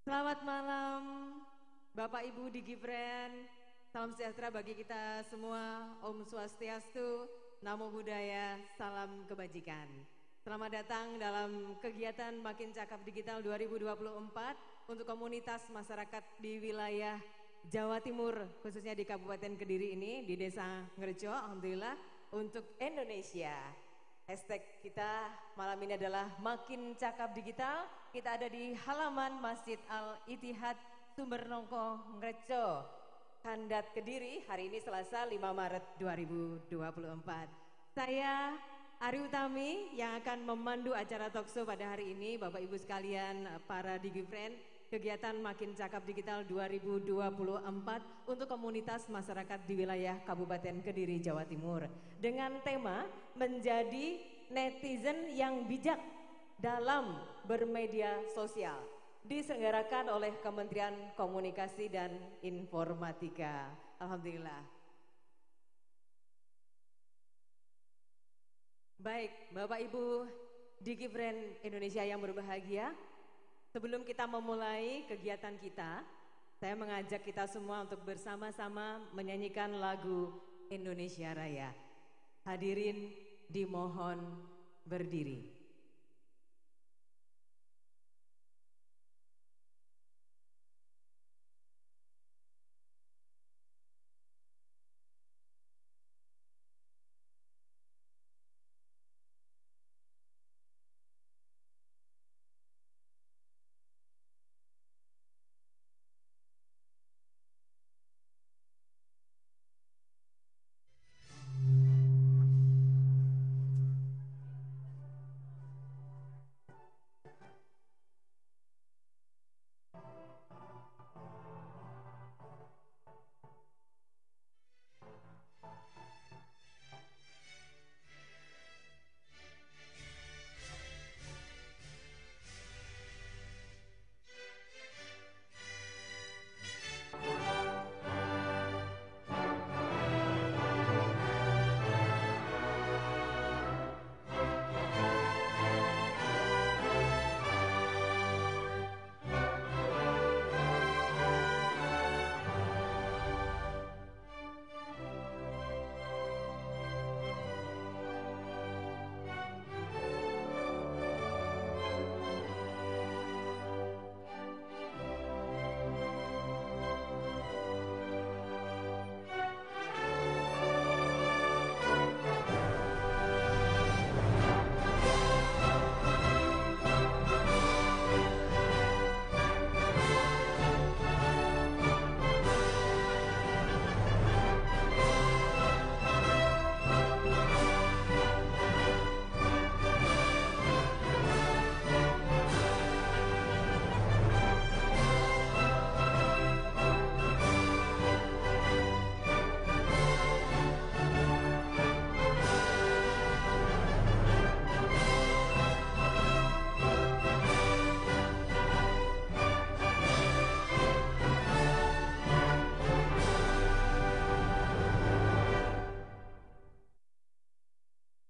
Selamat malam Bapak Ibu di Gibran. Salam sejahtera bagi kita semua. Om Swastiastu, Namo Buddhaya, salam kebajikan. Selamat datang dalam kegiatan Makin Cakap Digital 2024 untuk komunitas masyarakat di wilayah Jawa Timur, khususnya di Kabupaten Kediri ini, di Desa Ngerjo, Alhamdulillah, untuk Indonesia. Hashtag kita malam ini adalah Makin Cakap Digital. Kita ada di halaman Masjid Al-Ittihad Sumbernongko Ngrejo, Kandat Kediri. Hari ini Selasa 5 Maret 2024. Saya Ari Utami yang akan memandu acara talkshow pada hari ini. Bapak Ibu sekalian, para DigiFriend, kegiatan Makin Cakap Digital 2024 untuk komunitas masyarakat di wilayah Kabupaten Kediri, Jawa Timur, dengan tema menjadi netizen yang bijak dalam bermedia sosial, diselenggarakan oleh Kementerian Komunikasi dan Informatika. Alhamdulillah. Baik, Bapak Ibu DigiFriend Indonesia yang berbahagia, sebelum kita memulai kegiatan kita, saya mengajak kita semua untuk bersama-sama menyanyikan lagu Indonesia Raya. Hadirin dimohon berdiri.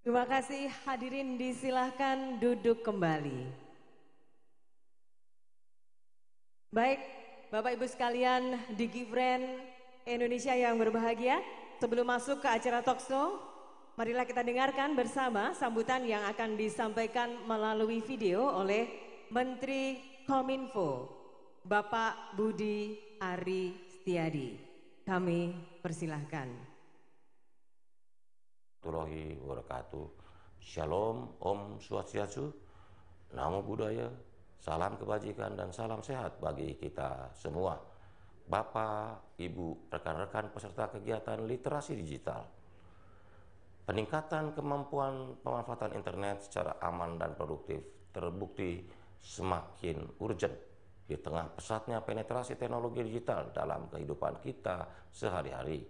Terima kasih, hadirin disilahkan duduk kembali. Baik, Bapak Ibu sekalian DigiFriend Indonesia yang berbahagia, sebelum masuk ke acara talkshow, marilah kita dengarkan bersama sambutan yang akan disampaikan melalui video oleh Menteri Kominfo, Bapak Budi Ari Setiadi. Kami persilahkan. Warahmatullahi wabarakatuh. Shalom, Om Swastiastu, Namo Buddhaya, salam kebajikan dan salam sehat bagi kita semua. Bapak, Ibu, rekan-rekan peserta kegiatan literasi digital. Peningkatan kemampuan pemanfaatan internet secara aman dan produktif terbukti semakin urgent di tengah pesatnya penetrasi teknologi digital dalam kehidupan kita sehari-hari.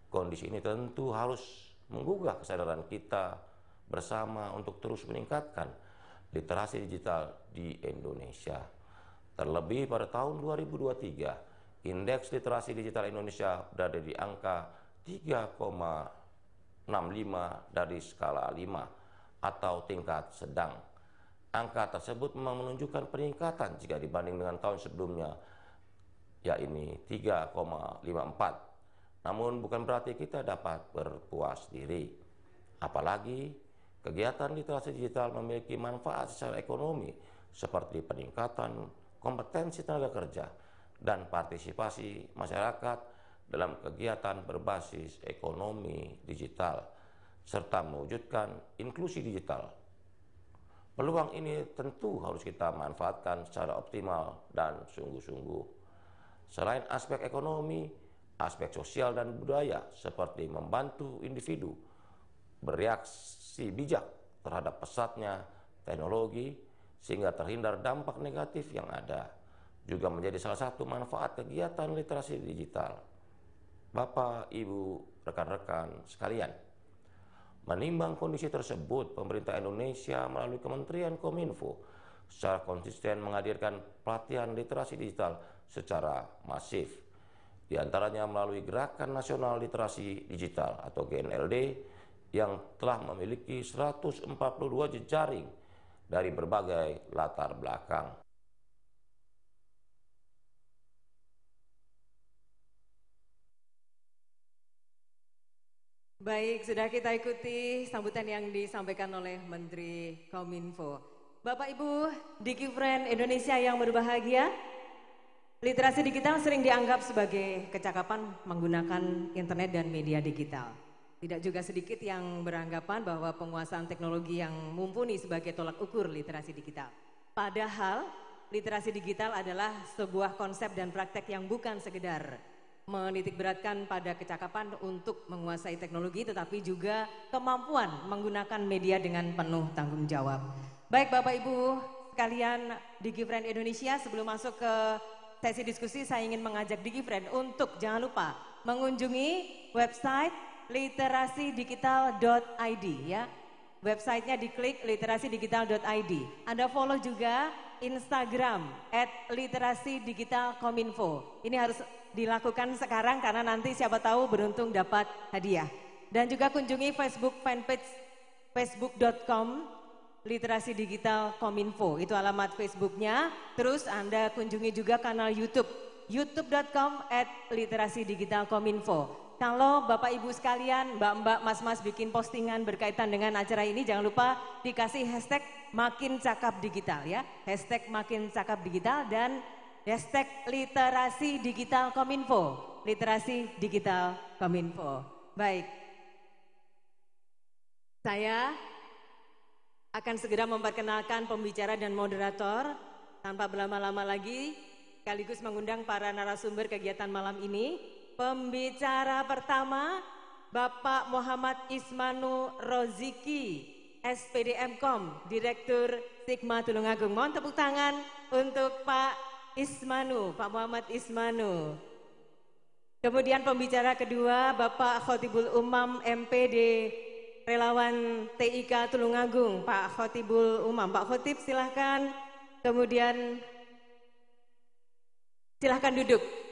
Kondisi ini tentu harus menggugah kesadaran kita bersama untuk terus meningkatkan literasi digital di Indonesia. Terlebih pada tahun 2023, indeks literasi digital Indonesia berada di angka 3,65 dari skala 5 atau tingkat sedang. Angka tersebut memang menunjukkan peningkatan jika dibanding dengan tahun sebelumnya, yakni 3,54. Namun bukan berarti kita dapat berpuas diri. Apalagi kegiatan literasi digital memiliki manfaat secara ekonomi seperti peningkatan kompetensi tenaga kerja dan partisipasi masyarakat dalam kegiatan berbasis ekonomi digital serta mewujudkan inklusi digital. Peluang ini tentu harus kita manfaatkan secara optimal dan sungguh-sungguh. Selain aspek ekonomi, aspek sosial dan budaya seperti membantu individu bereaksi bijak terhadap pesatnya teknologi sehingga terhindar dampak negatif yang ada, juga menjadi salah satu manfaat kegiatan literasi digital. Bapak, Ibu, rekan-rekan sekalian, menimbang kondisi tersebut, pemerintah Indonesia melalui Kementerian Kominfo secara konsisten menghadirkan pelatihan literasi digital secara masif, di antaranya melalui Gerakan Nasional Literasi Digital atau GNLD yang telah memiliki 142 jejaring dari berbagai latar belakang. Baik, sudah kita ikuti sambutan yang disampaikan oleh Menteri Kominfo. Bapak Ibu di Gifren Indonesia yang berbahagia, literasi digital sering dianggap sebagai kecakapan menggunakan internet dan media digital. Tidak juga sedikit yang beranggapan bahwa penguasaan teknologi yang mumpuni sebagai tolak ukur literasi digital. Padahal literasi digital adalah sebuah konsep dan praktek yang bukan sekedar menitikberatkan pada kecakapan untuk menguasai teknologi, tetapi juga kemampuan menggunakan media dengan penuh tanggung jawab. Baik Bapak Ibu sekalian di Gifren Indonesia, sebelum masuk ke sesi diskusi, saya ingin mengajak di Gifren untuk jangan lupa mengunjungi website literasidigital.id ya. Websitenya diklik literasidigital.id. Anda follow juga Instagram @literasidigitalkominfo. Ini harus dilakukan sekarang karena nanti siapa tahu beruntung dapat hadiah. Dan juga kunjungi Facebook fanpage facebook.com Literasi Digital Kominfo. Itu alamat Facebooknya. Terus Anda kunjungi juga kanal YouTube youtube.com/literasidigitalkominfo. Kalau Bapak Ibu sekalian, Mbak-mbak, Mas-mas bikin postingan berkaitan dengan acara ini, jangan lupa dikasih hashtag makin cakap digital ya. Hashtag makin cakap digital dan hashtag literasi digital kominfo. Literasi digital kominfo. Baik. Saya akan segera memperkenalkan pembicara dan moderator tanpa berlama-lama lagi, sekaligus mengundang para narasumber kegiatan malam ini. Pembicara pertama, Bapak Muhammad Ismanu Roziki, SPDM-Kom, Direktur Sigma Tulungagung. Mohon tepuk tangan untuk Pak Ismanu, Pak Muhammad Ismanu. Kemudian pembicara kedua, Bapak Khotibul Umam, MPD Relawan TIK Tulungagung, Pak Khotibul Umam. Pak Khotib silahkan, kemudian silahkan duduk.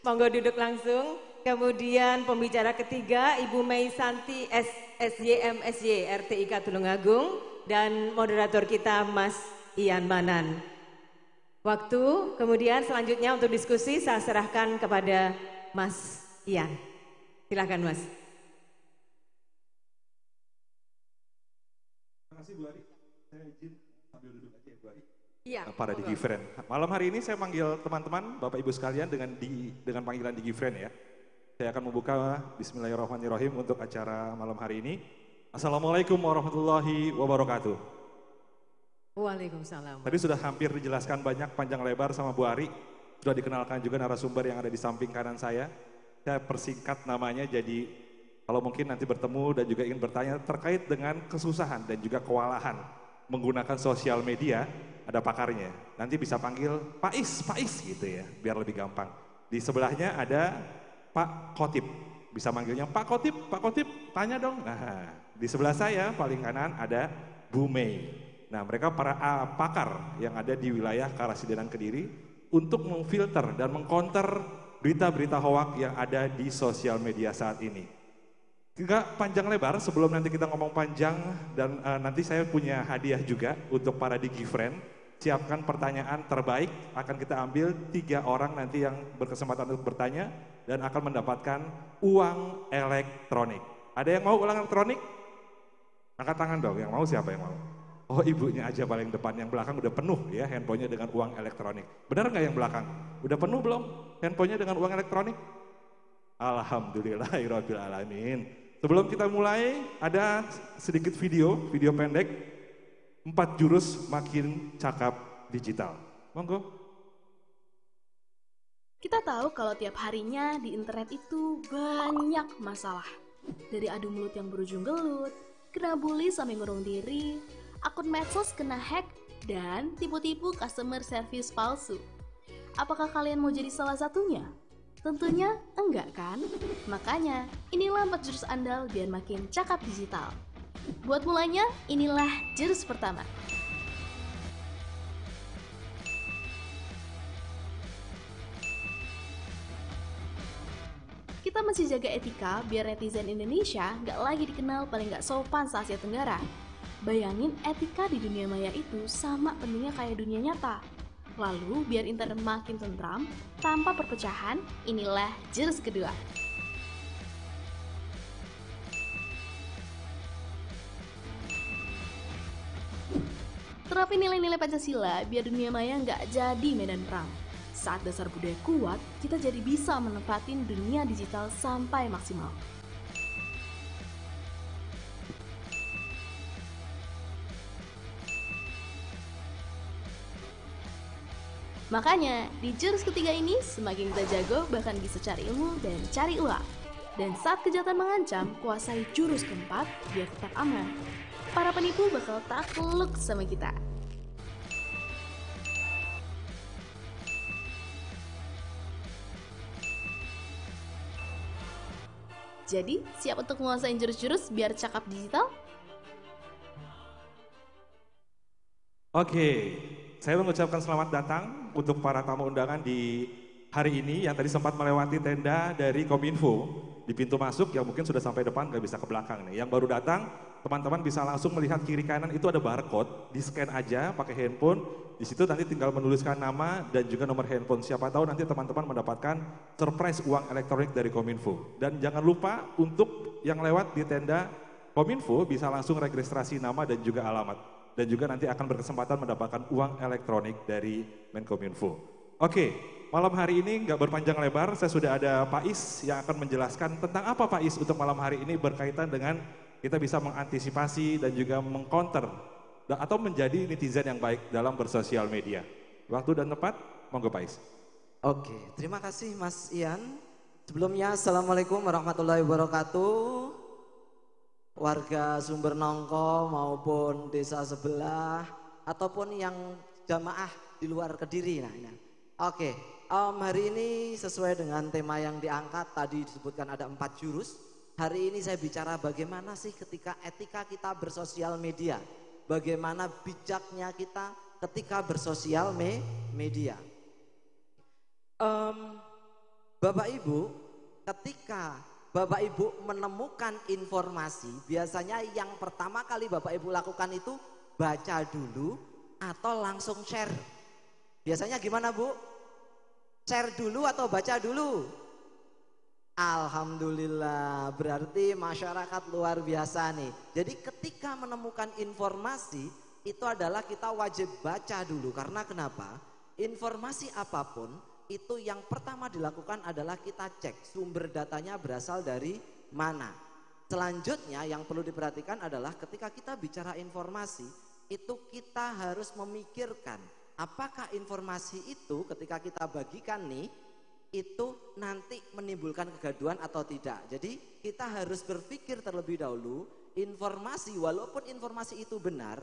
Monggo duduk langsung. Kemudian pembicara ketiga Ibu Mei Santi SYMSY RTIK Tulungagung dan moderator kita Mas Ian Manan. Waktu kemudian selanjutnya untuk diskusi saya serahkan kepada Mas Ian. Silakan Mas. Terima kasih Bu Ari. Saya izin sambil duduk aja ya Bu Ari. Iya. Para di Gifren. Malam hari ini saya manggil teman-teman, Bapak Ibu sekalian dengan panggilan di Gifren ya. Saya akan membuka Bismillahirrahmanirrahim untuk acara malam hari ini. Assalamualaikum warahmatullahi wabarakatuh. Waalaikumsalam. Tadi sudah hampir dijelaskan banyak panjang lebar sama Bu Ari. Sudah dikenalkan juga narasumber yang ada di samping kanan saya. Saya persingkat namanya jadi kalau mungkin nanti bertemu dan juga ingin bertanya terkait dengan kesusahan dan juga kewalahan menggunakan sosial media, ada pakarnya. Nanti bisa panggil Pak Is gitu ya, biar lebih gampang. Di sebelahnya ada Pak Khotib, bisa manggilnya Pak Khotib, tanya dong. Nah, di sebelah saya paling kanan ada Bu Mei. Nah, mereka para pakar yang ada di wilayah Karasidenan Kediri untuk memfilter dan mengcounter berita-berita hoak yang ada di sosial media saat ini. Enggak panjang lebar, sebelum nanti kita ngomong panjang dan nanti saya punya hadiah juga untuk para DigiFriend. Siapkan pertanyaan terbaik, akan kita ambil 3 orang nanti yang berkesempatan untuk bertanya dan akan mendapatkan uang elektronik. Ada yang mau uang elektronik? Angkat tangan dong, yang mau siapa yang mau? Oh ibunya aja paling depan, yang belakang udah penuh ya handphonenya dengan uang elektronik. Benar nggak yang belakang? Udah penuh belum handphonenya dengan uang elektronik? Alhamdulillahirabbil alamin. Sebelum kita mulai, ada sedikit video pendek, 4 jurus makin cakap digital. Monggo. Kita tahu kalau tiap harinya di internet itu banyak masalah. Dari adu mulut yang berujung gelut, kena bully sampai ngurung diri, akun medsos kena hack, dan tipu-tipu customer service palsu. Apakah kalian mau jadi salah satunya? Tentunya enggak kan? Makanya inilah 4 jurus andal biar makin cakap digital. Buat mulanya, inilah jurus pertama. Kita mesti jaga etika biar netizen Indonesia nggak lagi dikenal paling nggak sopan se-Asia Tenggara. Bayangin etika di dunia maya itu sama pentingnya kayak dunia nyata. Lalu biar internet makin tentram, tanpa perpecahan, inilah jurus kedua. Terapin nilai-nilai Pancasila biar dunia maya nggak jadi medan perang. Saat dasar budaya kuat, kita jadi bisa menempatin dunia digital sampai maksimal. Makanya, di jurus ketiga ini, semakin kita jago, bahkan bisa cari ilmu dan cari uang. Dan saat kejahatan mengancam, kuasai jurus keempat biar tetap aman. Para penipu bakal takluk sama kita. Jadi, siap untuk menguasai jurus-jurus biar cakap digital? Oke, saya mengucapkan selamat datang untuk para tamu undangan di hari ini yang tadi sempat melewati tenda dari Kominfo di pintu masuk yang mungkin sudah sampai depan, nggak bisa ke belakang nih. Yang baru datang, teman-teman bisa langsung melihat kiri kanan itu ada barcode, di scan aja pakai handphone. Di situ nanti tinggal menuliskan nama dan juga nomor handphone. Siapa tahu nanti teman-teman mendapatkan surprise uang elektronik dari Kominfo. Dan jangan lupa untuk yang lewat di tenda Kominfo bisa langsung registrasi nama dan juga alamat. Dan juga nanti akan berkesempatan mendapatkan uang elektronik dari Menkominfo. Oke, malam hari ini nggak berpanjang lebar, saya sudah ada Pak Is yang akan menjelaskan tentang apa Pak Is untuk malam hari ini berkaitan dengan kita bisa mengantisipasi dan juga mengcounter atau menjadi netizen yang baik dalam bersosial media. Waktu dan tempat, monggo Pak Is. Oke, terima kasih Mas Ian. Sebelumnya, Assalamualaikum warahmatullahi wabarakatuh. Warga Sumber Nongko maupun desa sebelah ataupun yang jamaah di luar Kediri. Oke, hari ini sesuai dengan tema yang diangkat tadi disebutkan ada 4 jurus. Hari ini saya bicara bagaimana sih ketika etika kita bersosial media, bagaimana bijaknya kita ketika bersosial media. Bapak Ibu, ketika Bapak Ibu menemukan informasi, biasanya yang pertama kali Bapak Ibu lakukan itu baca dulu atau langsung share. Biasanya gimana Bu? Share dulu atau baca dulu? Alhamdulillah, berarti masyarakat luar biasa nih. Jadi ketika menemukan informasi, itu adalah kita wajib baca dulu. Karena kenapa? Informasi apapun, itu yang pertama dilakukan adalah kita cek sumber datanya berasal dari mana. Selanjutnya yang perlu diperhatikan adalah ketika kita bicara informasi, itu kita harus memikirkan apakah informasi itu ketika kita bagikan nih, itu nanti menimbulkan kegaduhan atau tidak. Jadi kita harus berpikir terlebih dahulu, informasi walaupun informasi itu benar,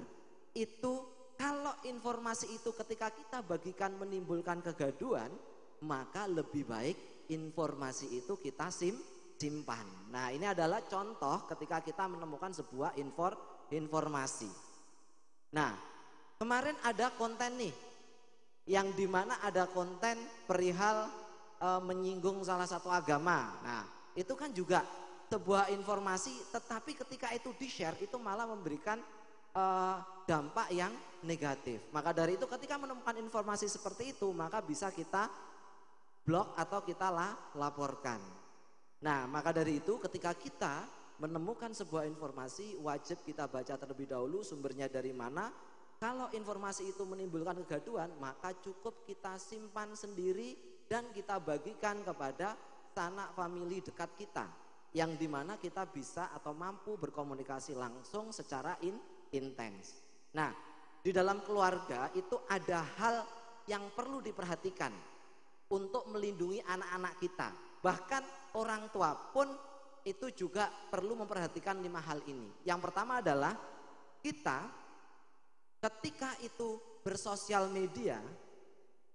itu kalau informasi itu ketika kita bagikan menimbulkan kegaduhan, maka lebih baik informasi itu kita simpan. Nah, ini adalah contoh ketika kita menemukan sebuah informasi. Nah, kemarin ada konten nih, yang dimana ada konten perihal menyinggung salah satu agama. Nah, itu kan juga sebuah informasi, tetapi ketika itu di-share itu malah memberikan dampak yang negatif. Maka dari itu ketika menemukan informasi seperti itu, maka bisa kita blok atau kita laporkan. Nah, maka dari itu ketika kita menemukan sebuah informasi, wajib kita baca terlebih dahulu sumbernya dari mana. Kalau informasi itu menimbulkan kegaduhan, maka cukup kita simpan sendiri dan kita bagikan kepada sanak famili dekat kita, yang dimana kita bisa atau mampu berkomunikasi langsung secara intens. Nah, di dalam keluarga itu ada hal yang perlu diperhatikan untuk melindungi anak-anak kita. Bahkan orang tua pun itu juga perlu memperhatikan 5 hal ini. Yang pertama adalah kita ketika itu bersosial media,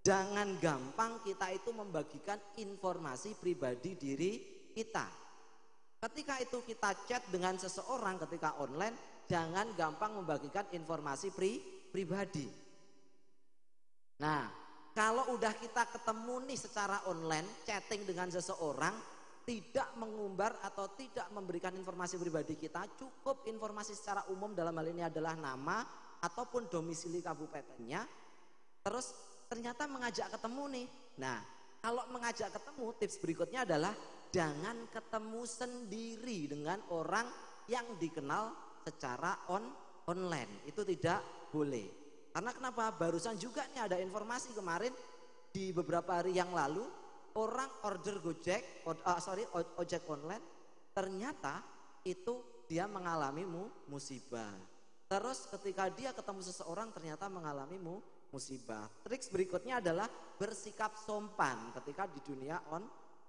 jangan gampang kita itu membagikan informasi pribadi diri kita. Ketika itu kita chat dengan seseorang ketika online, jangan gampang membagikan informasi pribadi. Nah, kalau udah kita ketemu nih secara online, chatting dengan seseorang, tidak mengumbar atau tidak memberikan informasi pribadi kita, cukup informasi secara umum, dalam hal ini adalah nama ataupun domisili kabupatennya, terus ternyata mengajak ketemu nih. Nah, kalau mengajak ketemu, tips berikutnya adalah jangan ketemu sendiri dengan orang yang dikenal secara online. Itu tidak boleh. Karena kenapa? Barusan juga nih ada informasi kemarin di beberapa hari yang lalu, orang order ojek online, ternyata itu dia mengalami musibah. Terus ketika dia ketemu seseorang ternyata mengalami musibah. Trik berikutnya adalah bersikap sopan ketika di dunia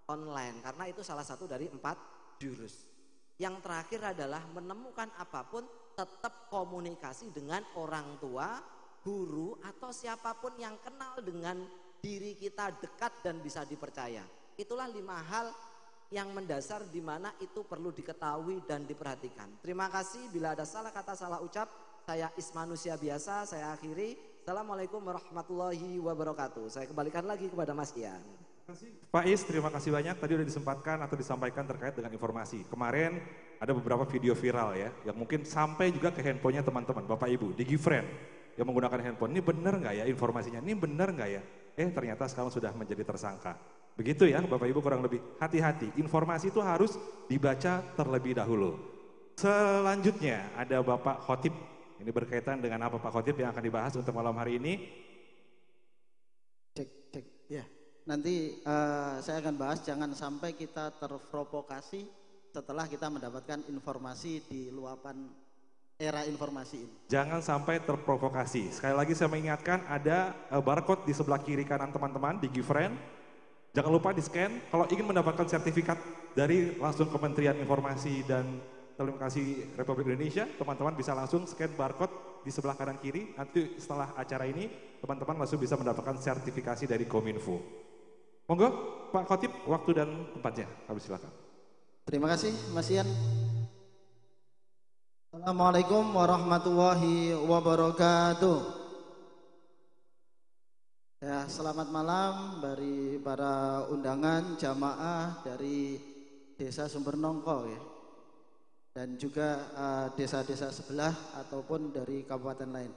online, karena itu salah satu dari 4 jurus. Yang terakhir adalah menemukan apapun tetap komunikasi dengan orang tua, guru atau siapapun yang kenal dengan diri kita dekat dan bisa dipercaya. Itulah 5 hal yang mendasar di mana itu perlu diketahui dan diperhatikan. Terima kasih, bila ada salah kata salah ucap, saya manusia biasa, saya akhiri. Assalamualaikum warahmatullahi wabarakatuh. Saya kembalikan lagi kepada Mas Ian. Pak Is, terima kasih banyak. Tadi udah disempatkan atau disampaikan terkait dengan informasi. Kemarin ada beberapa video viral ya, yang mungkin sampai juga ke handphonenya teman-teman, Bapak Ibu, di GiveFriend yang menggunakan handphone. Ini benar nggak ya informasinya? Ini benar nggak ya? Ternyata sekarang sudah menjadi tersangka. Begitu ya Bapak Ibu, kurang lebih. Hati-hati, informasi itu harus dibaca terlebih dahulu. Selanjutnya ada Bapak Khotib. Ini berkaitan dengan apa Pak Khotib yang akan dibahas untuk malam hari ini? Cek. Ya, nanti saya akan bahas jangan sampai kita terprovokasi setelah kita mendapatkan informasi di luapan era informasi ini. Jangan sampai terprovokasi. Sekali lagi saya mengingatkan ada barcode di sebelah kiri kanan teman-teman di GiveFriend. Jangan lupa di scan. Kalau ingin mendapatkan sertifikat dari langsung Kementerian Informasi dan Telekomunikasi Republik Indonesia, teman-teman bisa langsung scan barcode di sebelah kanan kiri. Nanti setelah acara ini, teman-teman langsung bisa mendapatkan sertifikasi dari Kominfo. Monggo, Pak Khotib, waktu dan tempatnya. Kami silakan. Terima kasih, Mas Ian. Assalamualaikum warahmatullahi wabarakatuh. Ya, selamat malam dari para undangan jamaah dari Desa Sumbernongko ya. Dan juga desa-desa sebelah ataupun dari kabupaten lain.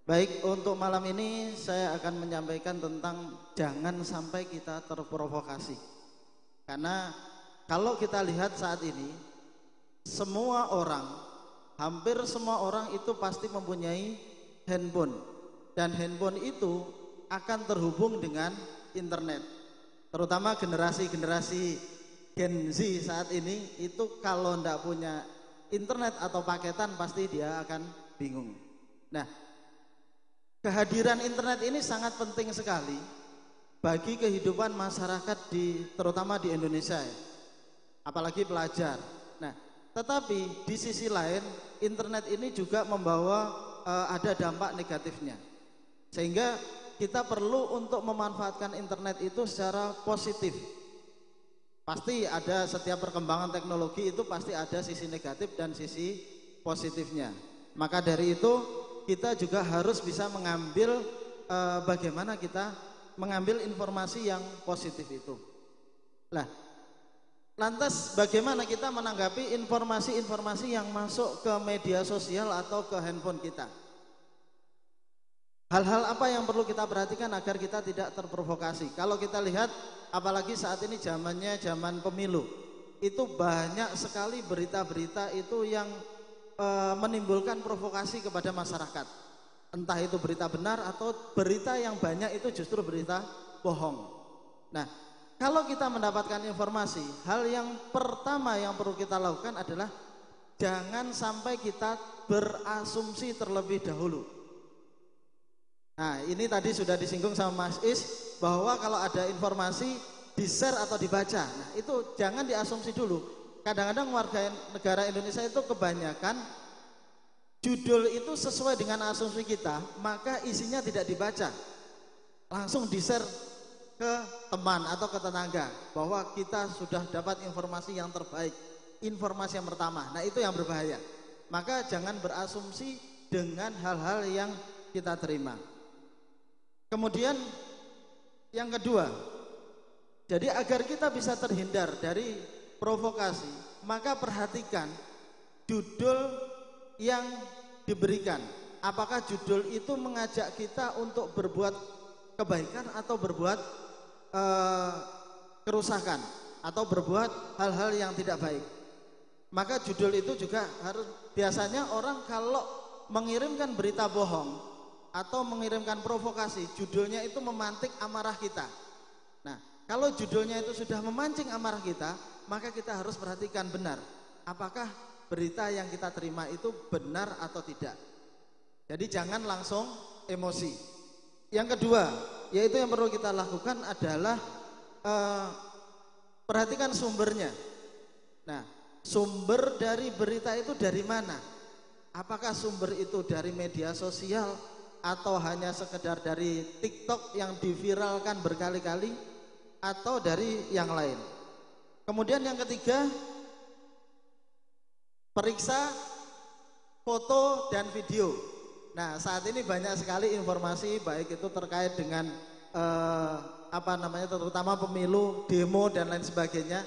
Baik, untuk malam ini saya akan menyampaikan tentang jangan sampai kita terprovokasi. Karena kalau kita lihat saat ini, semua orang, hampir semua orang itu pasti mempunyai handphone. Dan handphone itu akan terhubung dengan internet. Terutama generasi-generasi Gen Z saat ini itu kalau tidak punya internet atau paketan pasti dia akan bingung. Nah, kehadiran internet ini sangat penting sekali bagi kehidupan masyarakat terutama di Indonesia ya. Apalagi pelajar. Nah, tetapi di sisi lain internet ini juga membawa ada dampak negatifnya. Sehingga kita perlu untuk memanfaatkan internet itu secara positif. Pasti ada, setiap perkembangan teknologi itu pasti ada sisi negatif dan sisi positifnya. Maka dari itu kita juga harus bisa mengambil bagaimana kita mengambil informasi yang positif itu. Nah, Lantas bagaimana kita menanggapi informasi-informasi yang masuk ke media sosial atau ke handphone kita? Hal-hal apa yang perlu kita perhatikan agar kita tidak terprovokasi? Kalau kita lihat, apalagi saat ini zamannya zaman pemilu, itu banyak sekali berita-berita itu yang menimbulkan provokasi kepada masyarakat. Entah itu berita benar atau berita yang banyak itu justru berita bohong. Nah, kalau kita mendapatkan informasi, hal yang pertama yang perlu kita lakukan adalah jangan sampai kita berasumsi terlebih dahulu. Nah, ini tadi sudah disinggung sama Mas Is bahwa kalau ada informasi di-share atau dibaca, nah itu jangan diasumsi dulu. Kadang-kadang warga negara Indonesia itu kebanyakan judul itu sesuai dengan asumsi kita, maka isinya tidak dibaca, langsung di-share ke teman atau ke tetangga bahwa kita sudah dapat informasi yang terbaik, informasi yang pertama. Nah, itu yang berbahaya. Maka jangan berasumsi dengan hal-hal yang kita terima. Kemudian yang kedua, jadi agar kita bisa terhindar dari provokasi, maka perhatikan judul yang diberikan. Apakah judul itu mengajak kita untuk berbuat kebaikan atau berbuat kerusakan atau berbuat hal-hal yang tidak baik. Maka judul itu juga harus, biasanya orang kalau mengirimkan berita bohong atau mengirimkan provokasi, judulnya itu memantik amarah kita. Nah, kalau judulnya itu sudah memancing amarah kita, maka kita harus perhatikan benar apakah berita yang kita terima itu benar atau tidak. Jadi jangan langsung emosi. Yang kedua, yaitu yang perlu kita lakukan adalah perhatikan sumbernya. Nah, sumber dari berita itu dari mana? Apakah sumber itu dari media sosial atau hanya sekedar dari TikTok yang diviralkan berkali-kali atau dari yang lain? Kemudian yang ketiga, periksa foto dan video. Nah, saat ini banyak sekali informasi baik itu terkait dengan terutama pemilu, demo dan lain sebagainya.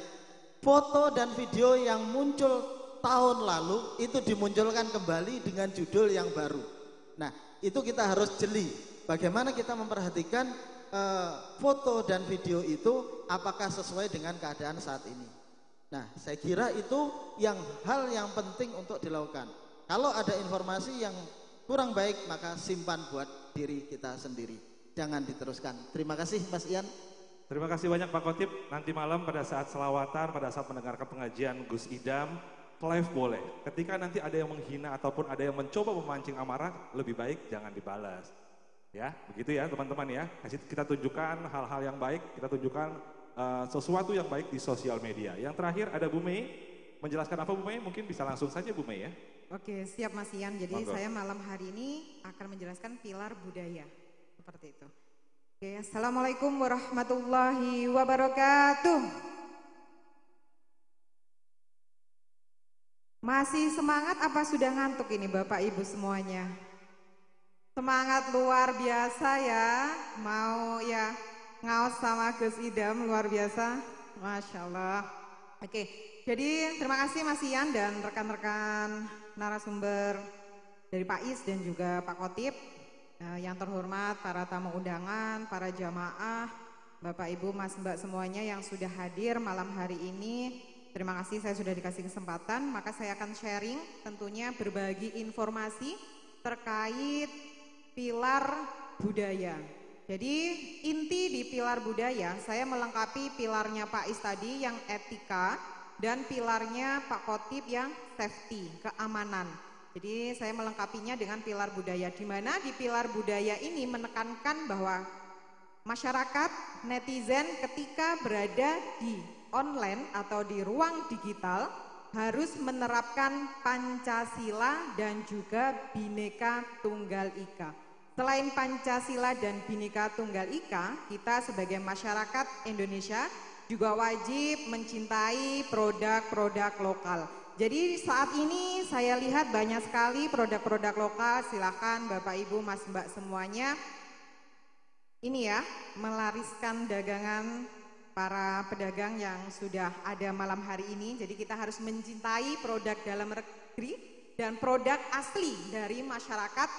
Foto dan video yang muncul tahun lalu itu dimunculkan kembali dengan judul yang baru. Nah, itu kita harus jeli. Bagaimana kita memperhatikan foto dan video itu apakah sesuai dengan keadaan saat ini. Nah, saya kira itu hal yang penting untuk dilakukan. Kalau ada informasi yang kurang baik, maka simpan buat diri kita sendiri. Jangan diteruskan. Terima kasih Mas Ian. Terima kasih banyak Pak Khotib. Nanti malam pada saat selawatan, pada saat mendengarkan pengajian Gus Idam, live boleh. Ketika nanti ada yang menghina ataupun ada yang mencoba memancing amarah, lebih baik jangan dibalas. Ya, begitu ya teman-teman ya. Kita tunjukkan hal-hal yang baik, kita tunjukkan sesuatu yang baik di sosial media. Yang terakhir ada Bu Mei. Menjelaskan apa Bu Mei? Mungkin bisa langsung saja Bu Mei ya. Oke, siap Mas Ian. Jadi Monggo. saya malam hari ini akan menjelaskan pilar budaya. Seperti itu. Oke, Assalamualaikum warahmatullahi wabarakatuh. Masih semangat apa sudah ngantuk ini Bapak Ibu semuanya? Semangat luar biasa ya. Mau ya ngaos sama Gus Idam luar biasa. Masya Allah. Oke, jadi terima kasih Mas Ian dan rekan-rekan narasumber dari Pak Is dan juga Pak Khotib. Yang terhormat para tamu undangan, para jamaah, Bapak Ibu Mas Mbak semuanya yang sudah hadir malam hari ini. Terima kasih saya sudah dikasih kesempatan, maka saya akan sharing tentunya berbagi informasi terkait pilar budaya. Jadi inti di pilar budaya, saya melengkapi pilarnya Pak Is tadi yang etika dan pilarnya Pak Khotib yang safety, keamanan. Jadi saya melengkapinya dengan pilar budaya, di mana di pilar budaya ini menekankan bahwa masyarakat, netizen ketika berada di online atau di ruang digital harus menerapkan Pancasila dan juga Bhinneka Tunggal Ika. Selain Pancasila dan Bhinneka Tunggal Ika, kita sebagai masyarakat Indonesia juga wajib mencintai produk-produk lokal. Jadi saat ini saya lihat banyak sekali produk-produk lokal, silakan Bapak Ibu Mas Mbak semuanya ini ya, melariskan dagangan para pedagang yang sudah ada malam hari ini. Jadi kita harus mencintai produk dalam negeri dan produk asli dari masyarakat,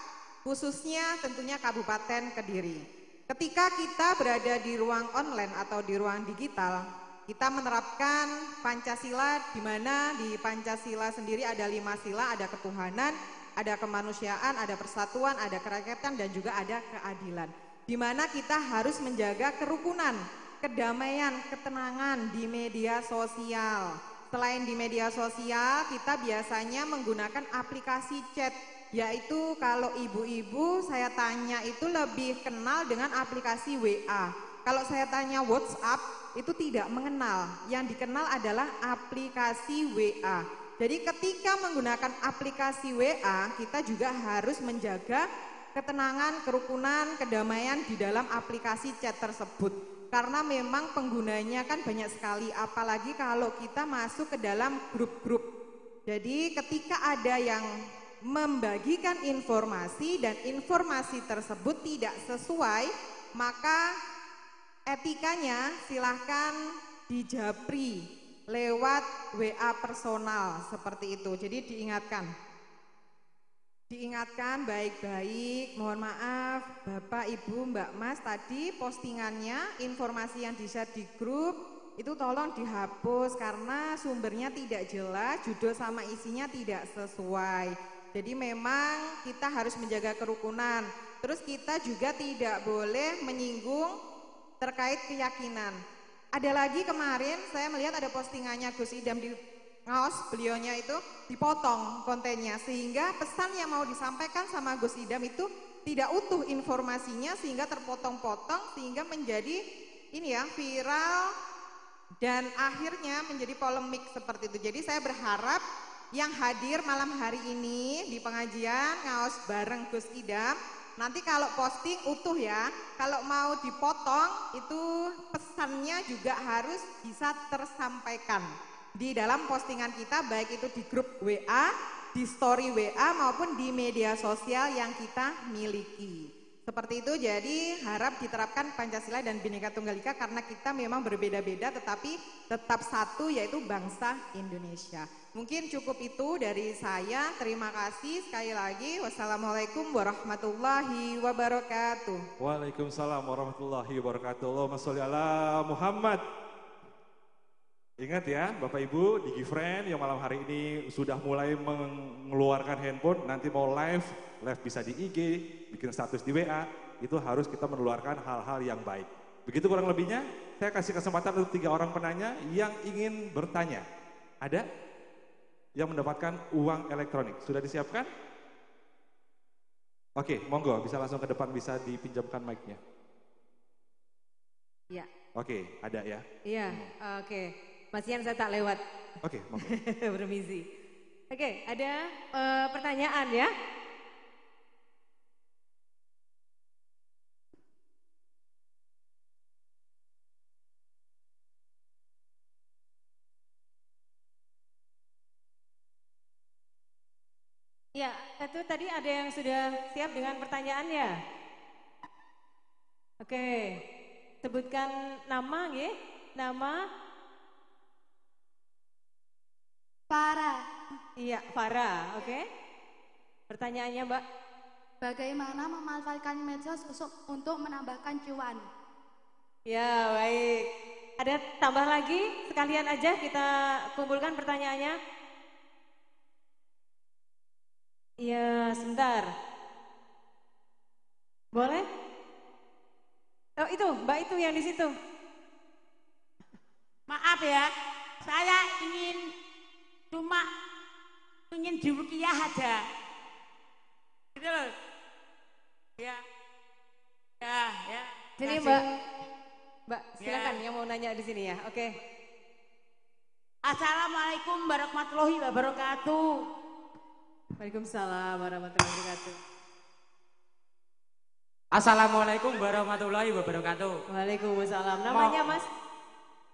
khususnya tentunya Kabupaten Kediri. Ketika kita berada di ruang online atau di ruang digital, kita menerapkan Pancasila, di mana di Pancasila sendiri ada 5 sila, ada ketuhanan, ada kemanusiaan, ada persatuan, ada kerakyatan, dan juga ada keadilan. Di mana kita harus menjaga kerukunan, kedamaian, ketenangan di media sosial. Selain di media sosial, kita biasanya menggunakan aplikasi chat, yaitu kalau ibu-ibu saya tanya itu lebih kenal dengan aplikasi WA. Kalau saya tanya WhatsApp, itu tidak mengenal. Yang dikenal adalah aplikasi WA. Jadi ketika menggunakan aplikasi WA, kita juga harus menjaga ketenangan, kerukunan, kedamaian di dalam aplikasi chat tersebut. Karena memang penggunanya kan banyak sekali, apalagi kalau kita masuk ke dalam grup-grup. Jadi ketika ada yang membagikan informasi dan informasi tersebut tidak sesuai, maka etikanya silahkan dijapri lewat WA personal seperti itu. Jadi diingatkan baik-baik, mohon maaf Bapak, Ibu, Mbak, Mas, tadi postingannya, informasi yang di-share di grup itu tolong dihapus karena sumbernya tidak jelas, judul sama isinya tidak sesuai. Jadi memang kita harus menjaga kerukunan. Terus kita juga tidak boleh menyinggung terkait keyakinan. Ada lagi kemarin saya melihat ada postingannya Gus Idam di ngaos, beliaunya itu dipotong kontennya sehingga pesan yang mau disampaikan sama Gus Idam itu tidak utuh informasinya sehingga terpotong-potong sehingga menjadi ini ya viral dan akhirnya menjadi polemik seperti itu. Jadi saya berharap yang hadir malam hari ini di pengajian ngaos bareng Gus Idam, nanti kalau posting utuh ya, kalau mau dipotong itu pesannya juga harus bisa tersampaikan di dalam postingan kita, baik itu di grup WA, di story WA maupun di media sosial yang kita miliki. Seperti itu, jadi harap diterapkan Pancasila dan Bhinneka Tunggal Ika karena kita memang berbeda-beda tetapi tetap satu yaitu bangsa Indonesia. Mungkin cukup itu dari saya, terima kasih sekali lagi. Wassalamualaikum warahmatullahi wabarakatuh. Waalaikumsalam warahmatullahi wabarakatuh. Allahumma sholli ala Muhammad. Ingat ya Bapak Ibu di GiveFriend yang malam hari ini sudah mulai mengeluarkan handphone, nanti mau live bisa di IG, bikin status di WA, itu harus kita mengeluarkan hal-hal yang baik. Begitu kurang lebihnya, saya kasih kesempatan untuk 3 orang penanya yang ingin bertanya. Ada yang mendapatkan uang elektronik, sudah disiapkan? Oke, monggo bisa langsung ke depan, bisa dipinjamkan mic-nya. Iya. Oke, ada ya? Iya, oke. Mas Ian saya tak lewat. Oke, monggo. Permisi. Oke, ada pertanyaan ya? Ya, itu tadi ada yang sudah siap dengan pertanyaannya. Oke, sebutkan nama, nggih? Nama? Farah. Iya, Farah, oke. Pertanyaannya, Mbak. Bagaimana memanfaatkan medsos untuk menambahkan cuan? Ya, baik. Ada tambah lagi? Sekalian aja kita kumpulkan pertanyaannya. Iya, sebentar. Boleh? Oh, itu, Mbak itu yang di situ. Maaf ya, saya cuma ingin diruqyah aja. Gitu loh. Ya. Sini Mbak, silakan yang mau nanya di sini ya. Oke. Assalamualaikum warahmatullahi wabarakatuh. Waalaikumsalam warahmatullahi wabarakatuh. Assalamualaikum warahmatullahi wabarakatuh. Waalaikumsalam. Namanya Mas?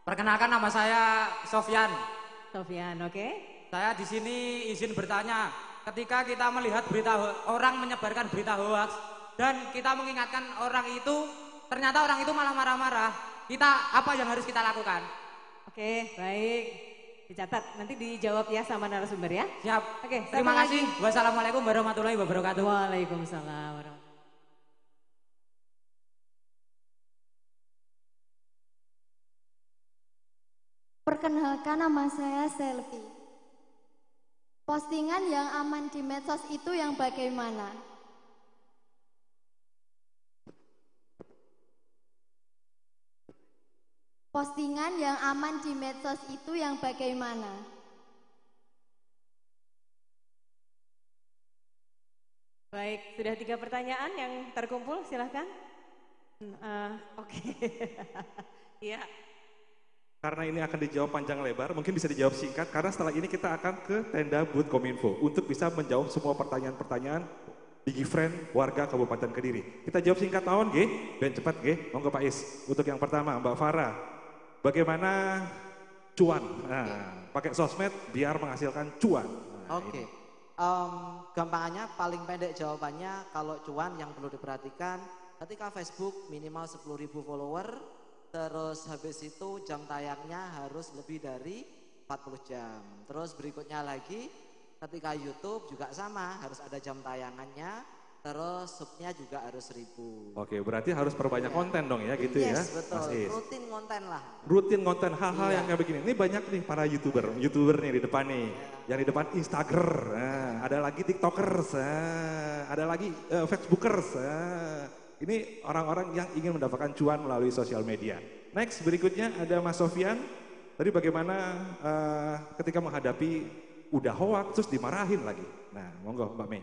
Perkenalkan, nama saya Sofyan. Sofyan, oke. Saya di sini izin bertanya. Ketika kita melihat orang menyebarkan berita hoax dan kita mengingatkan orang itu, ternyata orang itu malah marah-marah. apa yang harus kita lakukan? Oke, baik. Dicatat, nanti dijawab ya sama narasumber ya. Siap. Oke, Terima satu kasih. lagi. Wassalamualaikum warahmatullahi wabarakatuh. Waalaikumsalam warahmatullahi. Perkenalkan, nama saya Selvi. Postingan yang aman di medsos itu yang bagaimana? Postingan yang aman di medsos itu yang bagaimana? Baik, sudah 3 pertanyaan yang terkumpul, silahkan. Oke, iya. Karena ini akan dijawab panjang lebar, mungkin bisa dijawab singkat, karena setelah ini kita akan ke tenda booth Kominfo untuk bisa menjawab semua pertanyaan-pertanyaan DigiFriend warga Kabupaten Kediri. Kita jawab singkat tahun, G, ben cepat, G. Monggo Pak Is. Untuk yang pertama, Mbak Farah, bagaimana cuan? Nah, pakai sosmed biar menghasilkan cuan. Nah, Oke. Gampangannya paling pendek jawabannya, kalau cuan yang perlu diperhatikan ketika Facebook minimal 10.000 follower, terus habis itu jam tayangnya harus lebih dari 40 jam. Terus berikutnya lagi ketika YouTube juga sama, harus ada jam tayangannya, terus subnya juga harus 1.000. Oke, berarti harus perbanyak konten dong ya gitu ya. Yes, betul. Mas Is. Rutin konten lah. Rutin konten hal-hal yang kayak begini. Ini banyak nih para YouTuber nih di depan nih. Yang di depan Instagram, ada lagi TikTokers, ada lagi Facebookers. Ini orang-orang yang ingin mendapatkan cuan melalui sosial media. Next, berikutnya ada Mas Sofian. Tadi bagaimana ketika menghadapi udah hoax terus dimarahin lagi. Nah, monggo Mbak Mei.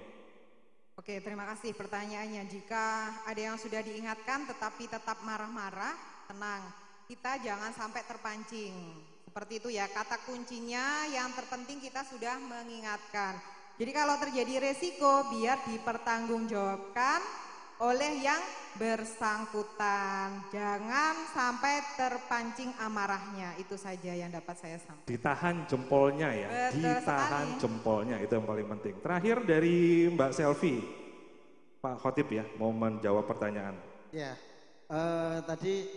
Oke, terima kasih pertanyaannya. Jika ada yang sudah diingatkan tetapi tetap marah-marah, tenang. Kita jangan sampai terpancing. Seperti itu ya, kata kuncinya yang terpenting kita sudah mengingatkan. Jadi kalau terjadi resiko biar dipertanggungjawabkan oleh yang bersangkutan. Jangan sampai terpancing amarahnya. Itu saja yang dapat saya sampaikan. Ditahan jempolnya ya, Betul ditahan sekali. jempolnya, itu yang paling penting. Terakhir dari Mbak Selvi, Pak Khotib ya, mau menjawab pertanyaan. Ya, tadi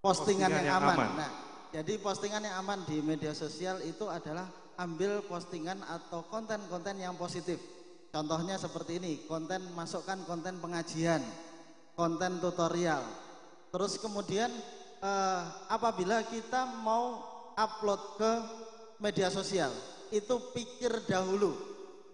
postingan yang aman. Nah, jadi postingan yang aman di media sosial itu adalah ambil postingan atau konten-konten yang positif. Contohnya seperti ini, masukkan konten pengajian, konten tutorial. Terus kemudian apabila kita mau upload ke media sosial, itu pikir dahulu,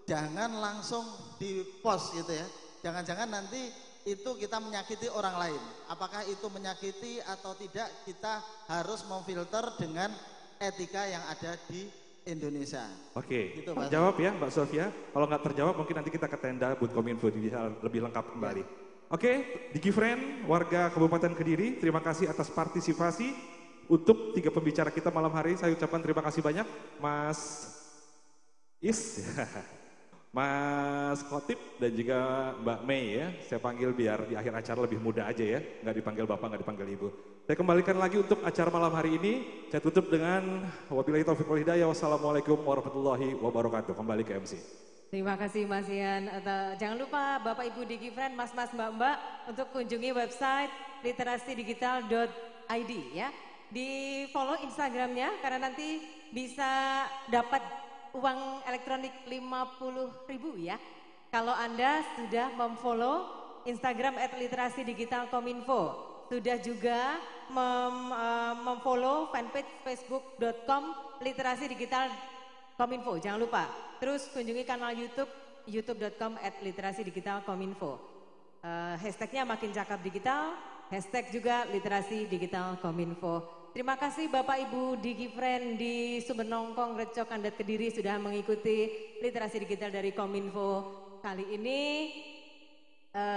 jangan langsung di post gitu ya. Jangan-jangan nanti itu kita menyakiti orang lain. Apakah itu menyakiti atau tidak, kita harus memfilter dengan etika yang ada di Indonesia. Oke, Gitu, terjawab ya Mbak Sofia. Kalau nggak terjawab mungkin nanti kita ke tenda booth Kominfo bisa lebih lengkap kembali. Oke, DigiFriend warga Kabupaten Kediri, terima kasih atas partisipasi untuk 3 pembicara kita malam hari. Saya ucapkan terima kasih banyak, Mas Is, Mas Khotib dan juga Mbak Mei ya. Saya panggil biar di akhir acara lebih mudah aja ya, nggak dipanggil Bapak, nggak dipanggil Ibu. Saya kembalikan lagi untuk acara malam hari ini. Saya tutup dengan wabillahi taufiq wal hidayah. Wassalamualaikum warahmatullahi wabarakatuh. Kembali ke MC. Terima kasih Mas Ian. Jangan lupa Bapak Ibu DigiFriend, Mas-mas Mbak-mbak untuk kunjungi website literasidigital.id ya. Di follow Instagramnya karena nanti bisa dapat uang elektronik 50.000 ya. Kalau Anda sudah memfollow Instagram @literasidigital.kominfo, sudah juga memfollow fanpage facebook.com literasidigital.kominfo, jangan lupa. Terus kunjungi kanal YouTube youtube.com/literasidigital.kominfo. Hashtagnya makin cakap digital, hashtag juga literasi digital Kominfo. Terima kasih Bapak Ibu DigiFriend di Sumber Nongkong, Recok, Kandat, Kediri sudah mengikuti literasi digital dari Kominfo kali ini.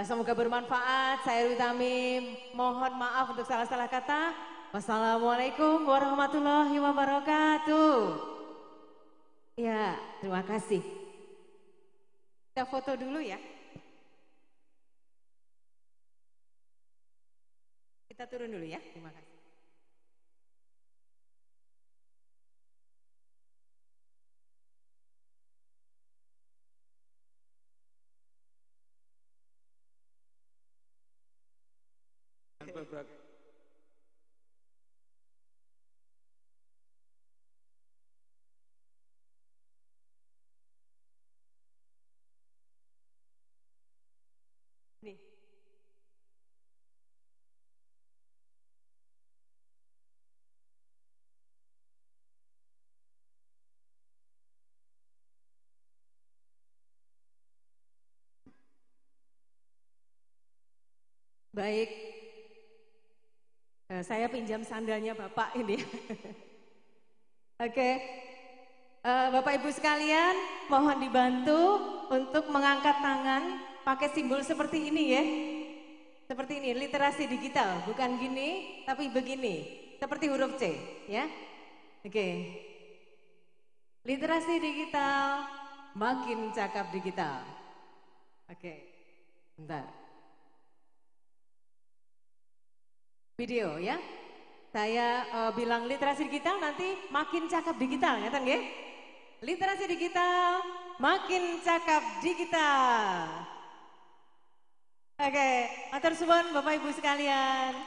Semoga bermanfaat. Saya Utami, mohon maaf untuk salah-salah kata. Wassalamualaikum warahmatullahi wabarakatuh. Ya, terima kasih. Kita foto dulu ya. Kita turun dulu ya, terima kasih. Baik. Saya pinjam sandalnya Bapak ini. Oke. Bapak Ibu sekalian, mohon dibantu untuk mengangkat tangan pakai simbol seperti ini ya. Seperti ini, literasi digital, bukan gini, tapi begini. Seperti huruf C, ya. Oke. Literasi digital, makin cakap digital. Oke. Bentar. Video ya. Saya bilang literasi digital, nanti makin cakap digital, ngeten nggih? Literasi digital, makin cakap digital. Oke, matur suwun Bapak Ibu sekalian.